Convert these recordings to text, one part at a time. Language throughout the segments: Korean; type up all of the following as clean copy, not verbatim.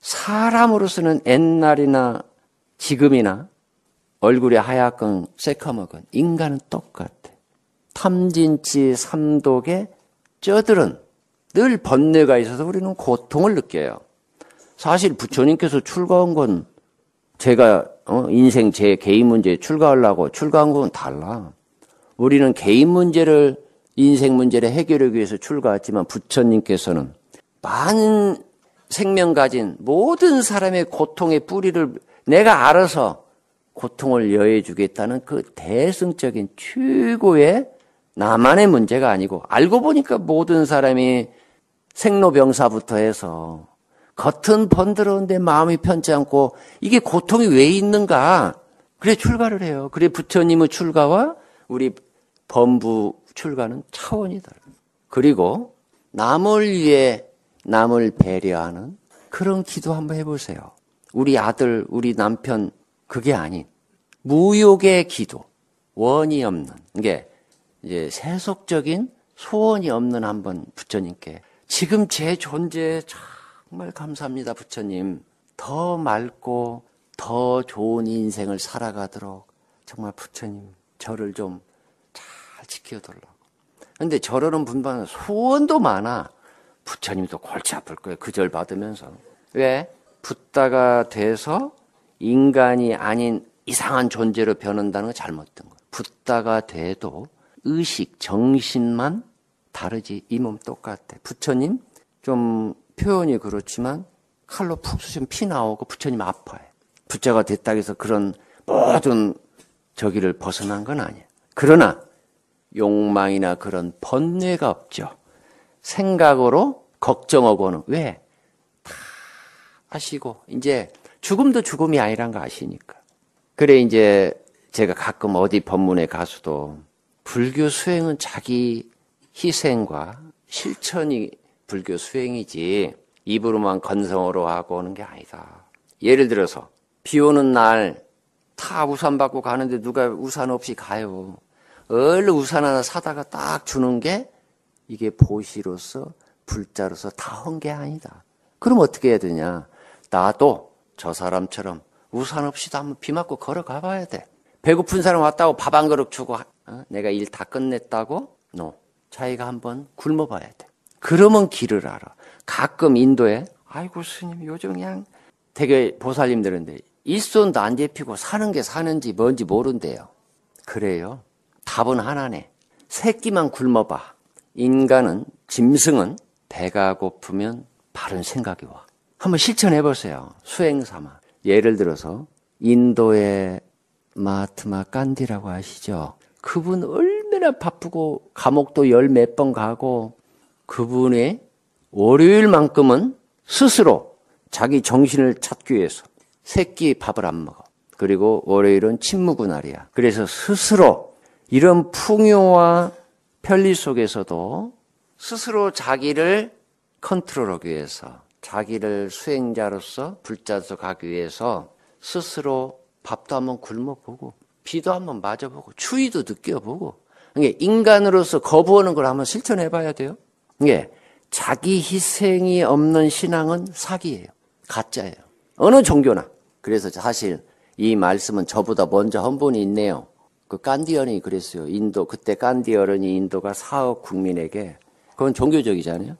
사람으로서는 옛날이나 지금이나 얼굴이 하얗건 새까먹건 인간은 똑같아. 탐진치 삼독에 쩌들은 늘 번뇌가 있어서 우리는 고통을 느껴요. 사실 부처님께서 출가한 건 제가 인생 제 개인 문제에 출가하려고 출가한 건 달라. 우리는 개인 문제를 인생 문제를 해결하기 위해서 출가했지만 부처님께서는 많은 생명 가진 모든 사람의 고통의 뿌리를 내가 알아서 고통을 여해 주겠다는 그 대승적인 최고의 나만의 문제가 아니고 알고 보니까 모든 사람이 생로병사부터 해서 겉은 번드러운데 마음이 편치 않고 이게 고통이 왜 있는가? 그래 출가를 해요. 그래 부처님의 출가와 우리 범부 출가는 차원이 다르다. 그리고 남을 위해 남을 배려하는 그런 기도 한번 해보세요. 우리 아들, 우리 남편 그게 아닌 무욕의 기도, 원이 없는 이게 이제 세속적인 소원이 없는 한번 부처님께 지금 제 존재에 정말 감사합니다, 부처님. 더 맑고 더 좋은 인생을 살아가도록 정말 부처님 저를 좀 잘 지켜달라고. 근데 저러는 분만 소원도 많아. 부처님도 골치 아플 거예요. 그 절 받으면서. 왜? 붓다가 돼서 인간이 아닌 이상한 존재로 변한다는 거 잘못된 거예요. 붓다가 돼도 의식, 정신만 다르지 이 몸 똑같아. 부처님 좀 표현이 그렇지만 칼로 푹 쑤시면 피 나오고 부처님 아파요. 부자가 됐다고 해서 그런 모든 저기를 벗어난 건 아니에요. 그러나 욕망이나 그런 번뇌가 없죠. 생각으로 걱정하고는 왜? 다 아시고 이제 죽음도 죽음이 아니란 거 아시니까. 그래 이제 제가 가끔 어디 법문에 가서도 불교 수행은 자기 희생과 실천이 불교 수행이지 입으로만 건성으로 하고 오는 게 아니다. 예를 들어서 비 오는 날 다 우산 받고 가는데 누가 우산 없이 가요. 얼른 우산 하나 사다가 딱 주는 게 이게 보시로서 불자로서 다 한 게 아니다. 그럼 어떻게 해야 되냐. 나도 저 사람처럼 우산 없이도 한번 비 맞고 걸어가 봐야 돼. 배고픈 사람 왔다고 밥 한 그릇 주고 내가 일 다 끝냈다고? 자기가 한번 굶어봐야 돼. 그러면 길을 알아. 가끔 인도에 아이고 스님 요즘 그냥 되게 보살님들인데 일손도 안 잡히고 사는 게 사는지 뭔지 모른대요. 그래요. 답은 하나네. 새끼만 굶어봐. 인간은 짐승은 배가 고프면 바른 생각이 와. 한번 실천해보세요. 수행삼아. 예를 들어서 인도의 마하트마 간디라고 아시죠? 그분 얼마나 바쁘고 감옥도 열 몇 번 가고 그분의 월요일만큼은 스스로 자기 정신을 찾기 위해서 새끼 밥을 안 먹어. 그리고 월요일은 침묵의 날이야. 그래서 스스로 이런 풍요와 편리 속에서도 스스로 자기를 컨트롤하기 위해서 자기를 수행자로서 불자로서 가기 위해서 스스로 밥도 한번 굶어보고 비도 한번 맞아보고 추위도 느껴보고 이게 인간으로서 거부하는 걸 한번 실천해봐야 돼요. 이게 자기 희생이 없는 신앙은 사기예요. 가짜예요. 어느 종교나. 그래서 사실 이 말씀은 저보다 먼저 한 분이 있네요. 그 간디 어른이 그랬어요. 인도 그때 간디 어른이 인도가 4억 국민에게 그건 종교적이잖아요.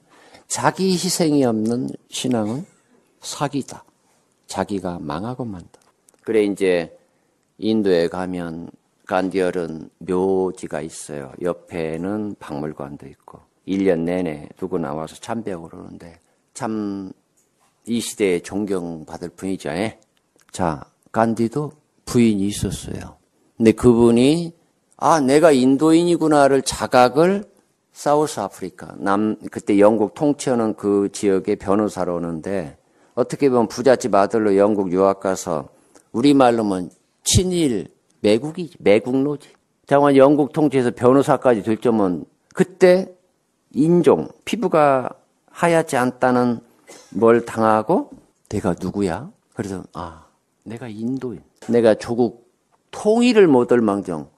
자기 희생이 없는 신앙은 사기다. 자기가 망하고 만다. 그래 이제 인도에 가면 간디 어른 묘지가 있어요. 옆에는 박물관도 있고 1년 내내 누구 나와서 참배하고 그러는데 참 이 시대에 존경받을 분이죠. 자, 간디도 부인이 있었어요. 근데 그분이 내가 인도인이구나를 자각을 사우스 아프리카 그때 영국 통치하는 그 지역의 변호사로 오는데 어떻게 보면 부잣집 아들로 영국 유학 가서 우리말로는 친일 매국노지. 장관 영국 통치에서 변호사까지 될 점은 그때 인종 피부가 하얗지 않다는 뭘 당하고 내가 누구야? 그래서 내가 인도인. 내가 조국 통일을 못할 망정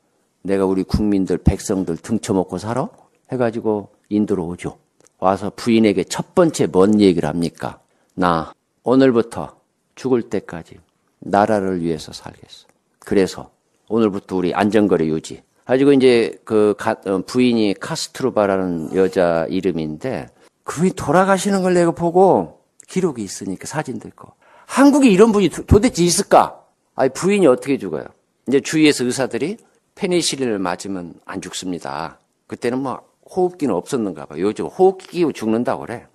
내가 우리 국민들 백성들 등쳐먹고 살아? 해가지고 인도로 오죠. 와서 부인에게 첫 번째 뭔 얘기를 합니까? 나 오늘부터 죽을 때까지 나라를 위해서 살겠어. 그래서 오늘부터 우리 안전거리 유지. 가지고 이제 부인이 카스트로바라는 여자 이름인데 그분이 돌아가시는 걸 내가 보고 기록이 있으니까 사진도 있고 한국에 이런 분이 도대체 있을까? 아니 부인이 어떻게 죽어요? 이제 주위에서 의사들이 페니실린을 맞으면 안 죽습니다. 그때는 뭐 호흡기는 없었는가 봐. 요즘 호흡기 끼고 죽는다고 그래.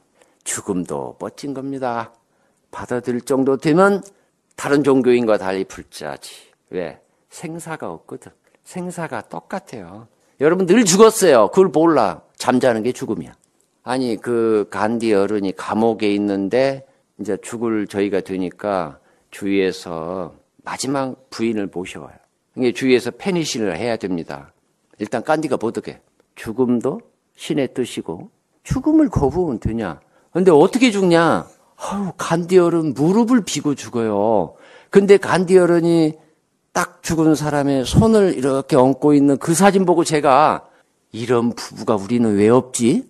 죽음도 멋진 겁니다. 받아들일 정도 되면 다른 종교인과 달리 불자지. 왜? 생사가 없거든. 생사가 똑같아요. 여러분 늘 죽었어요. 그걸 몰라. 잠자는 게 죽음이야. 아니 간디 어른이 감옥에 있는데 이제 죽을 저희가 되니까 주위에서 마지막 부인을 모셔와요. 이게 주위에서 페니실린을 해야 됩니다. 일단 간디가 보득해. 죽음도 신의 뜻이고 죽음을 거부하면 되냐. 근데 어떻게 죽냐. 간디 어른 무릎을 비고 죽어요. 근데 간디 어른이 딱 죽은 사람의 손을 이렇게 얹고 있는 그 사진 보고 제가 이런 부부가 우리는 왜 없지?